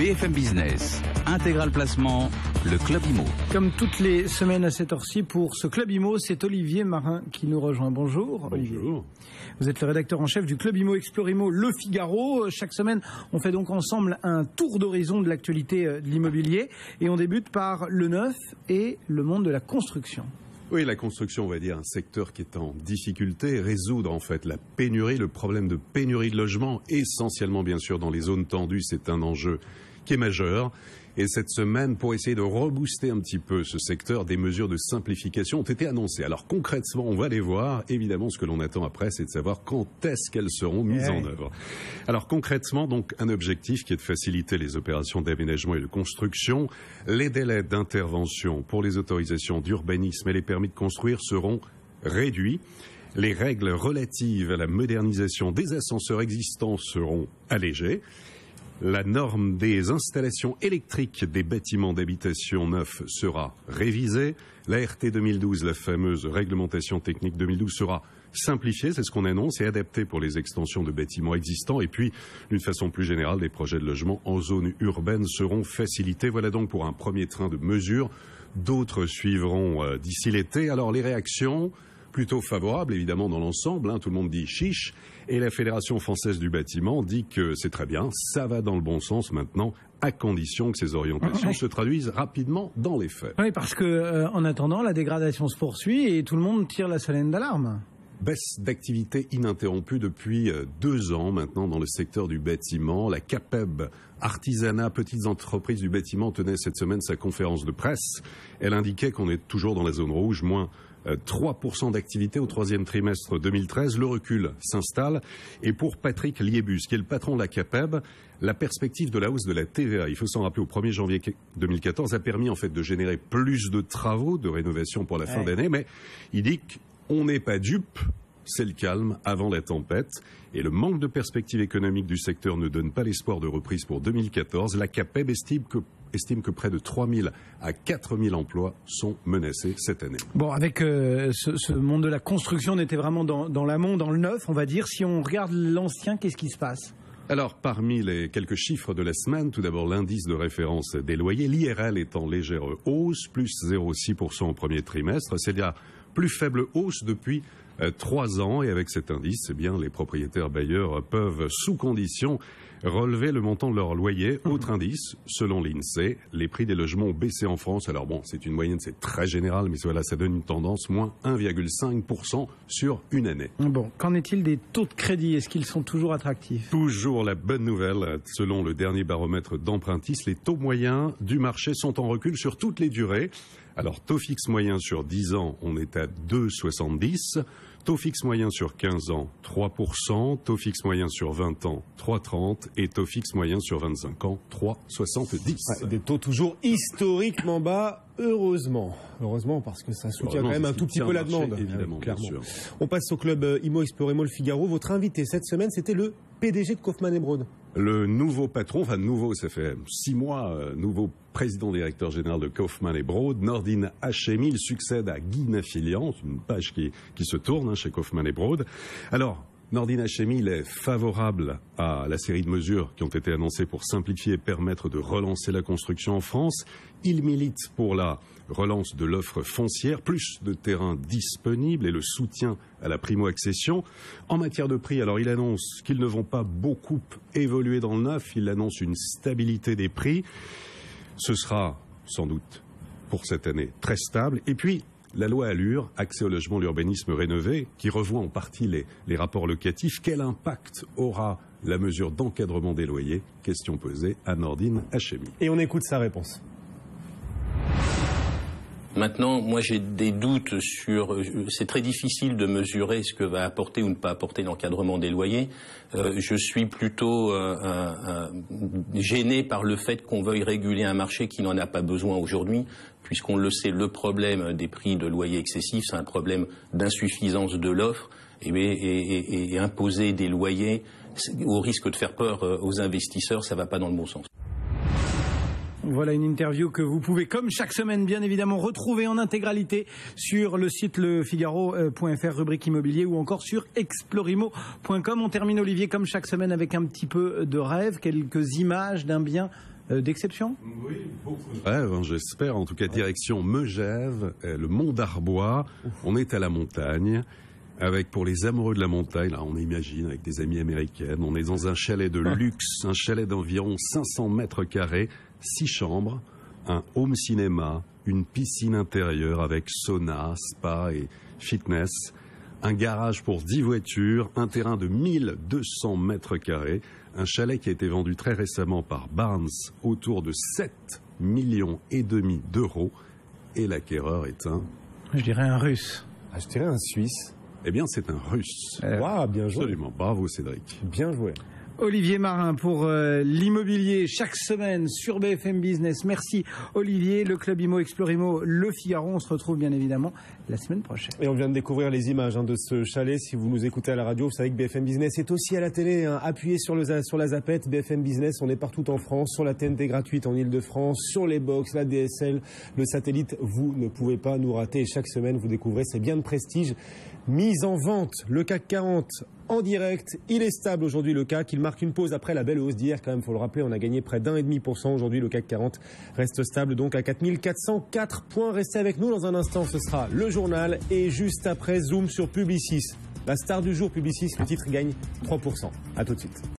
BFM Business, Intégral Placement, le Club Imo. Comme toutes les semaines à cette heure-ci, pour ce Club Imo, c'est Olivier Marin qui nous rejoint. Bonjour. Olivier. Bonjour. Vous êtes le rédacteur en chef du Club Imo Explorimo Le Figaro. Chaque semaine, on fait donc ensemble un tour d'horizon de l'actualité de l'immobilier. Et on débute par le neuf et le monde de la construction. Oui, la construction, on va dire, un secteur qui est en difficulté, résoudre en fait la pénurie, le problème de pénurie de logements, essentiellement bien sûr dans les zones tendues, c'est un enjeu qui est majeur. Et cette semaine, pour essayer de rebooster un petit peu ce secteur, des mesures de simplification ont été annoncées. Alors concrètement, on va les voir. Évidemment, ce que l'on attend après, c'est de savoir quand est-ce qu'elles seront mises en œuvre. Alors concrètement, donc, un objectif qui est de faciliter les opérations d'aménagement et de construction. Les délais d'intervention pour les autorisations d'urbanisme et les permis de construire seront réduits. Les règles relatives à la modernisation des ascenseurs existants seront allégées. La norme des installations électriques des bâtiments d'habitation neufs sera révisée. La RT 2012, la fameuse réglementation technique 2012, sera simplifiée, c'est ce qu'on annonce, et adaptée pour les extensions de bâtiments existants. Et puis, d'une façon plus générale, les projets de logement en zone urbaine seront facilités. Voilà donc pour un premier train de mesures. D'autres suivront d'ici l'été. Alors, les réactions plutôt favorable, évidemment, dans l'ensemble. Tout le monde dit chiche. Et la Fédération française du bâtiment dit que c'est très bien, ça va dans le bon sens maintenant, à condition que ces orientations se traduisent rapidement dans les faits. Oui, parce que en attendant, la dégradation se poursuit et tout le monde tire la sonnette d'alarme. Baisse d'activité ininterrompue depuis 2 ans maintenant dans le secteur du bâtiment. La CAPEB, artisanat, petites entreprises du bâtiment, tenait cette semaine sa conférence de presse. Elle indiquait qu'on est toujours dans la zone rouge, moins 3% d'activité au 3e trimestre 2013. Le recul s'installe. Et pour Patrick Liébus, qui est le patron de la CAPEB, la perspective de la hausse de la TVA, il faut s'en rappeler, au 1er janvier 2014, a permis en fait de générer plus de travaux de rénovation pour la fin d'année. Mais il dit qu'on n'est pas dupe. C'est le calme avant la tempête. Et le manque de perspective économique du secteur ne donne pas l'espoir de reprise pour 2014. La CAPEB estime que près de 3 000 à 4 000 emplois sont menacés cette année. Bon, avec ce monde de la construction, on était vraiment dans l'amont, dans le neuf, on va dire. Si on regarde l'ancien, qu'est-ce qui se passe ? Alors, parmi les quelques chiffres de la semaine, tout d'abord l'indice de référence des loyers, l'IRL est en légère hausse, plus 0,6% au premier trimestre. C'est la plus faible hausse depuis 3 ans. Et avec cet indice, eh bien, les propriétaires bailleurs peuvent, sous condition, relever le montant de leur loyer. Autre indice, selon l'INSEE, les prix des logements ont baissé en France. Alors bon, c'est une moyenne, c'est très général, mais voilà, ça donne une tendance, moins 1,5% sur une année. Bon, qu'en est-il des taux de crédit ? Est-ce qu'ils sont toujours attractifs ? Toujours la bonne nouvelle. Selon le dernier baromètre d'Empruntis, les taux moyens du marché sont en recul sur toutes les durées. Alors, taux fixe moyen sur 10 ans, on est à 2,70. Taux fixe moyen sur 15 ans, 3%. Taux fixe moyen sur 20 ans, 3,30. Et taux fixe moyen sur 25 ans, 3,70. Des taux toujours historiquement bas, heureusement. Heureusement, parce que ça soutient quand même un tout petit peu la demande. Évidemment, clairement. bien sûr. On passe au club Imo Explorimo Le Figaro. Votre invité cette semaine, c'était le PDG de Kaufmann & Broad. Le nouveau patron, enfin nouveau, ça fait 6 mois, nouveau président-directeur général de Kaufmann & Broad, Nordine Hachemi. Il succède à Guy Nafilian, une page qui se tourne chez Kaufmann & Broad. Alors, Nordine Hachemi, il est favorable à la série de mesures qui ont été annoncées pour simplifier et permettre de relancer la construction en France. Il milite pour la relance de l'offre foncière, plus de terrains disponibles et le soutien à la primo-accession. En matière de prix, alors il annonce qu'ils ne vont pas beaucoup évoluer dans le neuf, il annonce une stabilité des prix. Ce sera sans doute pour cette année très stable. Et puis, la loi Allure, accès au logement, l'urbanisme rénové, qui revoit en partie les rapports locatifs. Quel impact aura la mesure d'encadrement des loyers ? Question posée à Nordine Hachemi. Et on écoute sa réponse. Maintenant, moi j'ai des doutes sur... C'est très difficile de mesurer ce que va apporter ou ne pas apporter l'encadrement des loyers. Je suis plutôt gêné par le fait qu'on veuille réguler un marché qui n'en a pas besoin aujourd'hui, puisqu'on le sait, le problème des prix de loyers excessifs, c'est un problème d'insuffisance de l'offre, et imposer des loyers au risque de faire peur aux investisseurs, ça ne va pas dans le bon sens. Voilà une interview que vous pouvez, comme chaque semaine, bien évidemment, retrouver en intégralité sur le site lefigaro.fr, rubrique immobilier, ou encore sur explorimo.com. On termine, Olivier, comme chaque semaine, avec un petit peu de rêve, quelques images d'un bien d'exception? Oui, beaucoup de rêves, j'espère. En tout cas, direction Megève, le Mont d'Arbois. On est à la montagne. Avec, pour les amoureux de la montagne, là, on imagine, avec des amis américaines, on est dans un chalet de luxe, un chalet d'environ 500 mètres carrés, 6 chambres, un home cinéma, une piscine intérieure avec sauna, spa et fitness, un garage pour 10 voitures, un terrain de 1200 mètres carrés, un chalet qui a été vendu très récemment par Barnes autour de 7,5 millions d'euros, et l'acquéreur est un... Je dirais un Russe. Ah, je dirais un Suisse. Eh bien, c'est un Russe. Waouh, bien joué. Absolument, bravo Cédric. Bien joué. Olivier Marin pour l'immobilier chaque semaine sur BFM Business. Merci Olivier, le Club Imo Explorimo, Le Figaro. On se retrouve bien évidemment la semaine prochaine. Et on vient de découvrir les images de ce chalet. Si vous nous écoutez à la radio, vous savez que BFM Business est aussi à la télé. Appuyez sur la zapette BFM Business. On est partout en France, sur la TNT gratuite en Ile-de-France, sur les box, la DSL, le satellite. Vous ne pouvez pas nous rater. Et chaque semaine, vous découvrez ces biens de prestige mis en vente. Le CAC 40 en direct. Il est stable aujourd'hui, le CAC. Il marque une pause après la belle hausse d'hier. Quand même, faut le rappeler, on a gagné près d'1,5%. Aujourd'hui, le CAC 40 reste stable donc à 4404 points. Restez avec nous dans un instant. Ce sera le journal et juste après, zoom sur Publicis. La star du jour, Publicis, le titre gagne 3%. À tout de suite.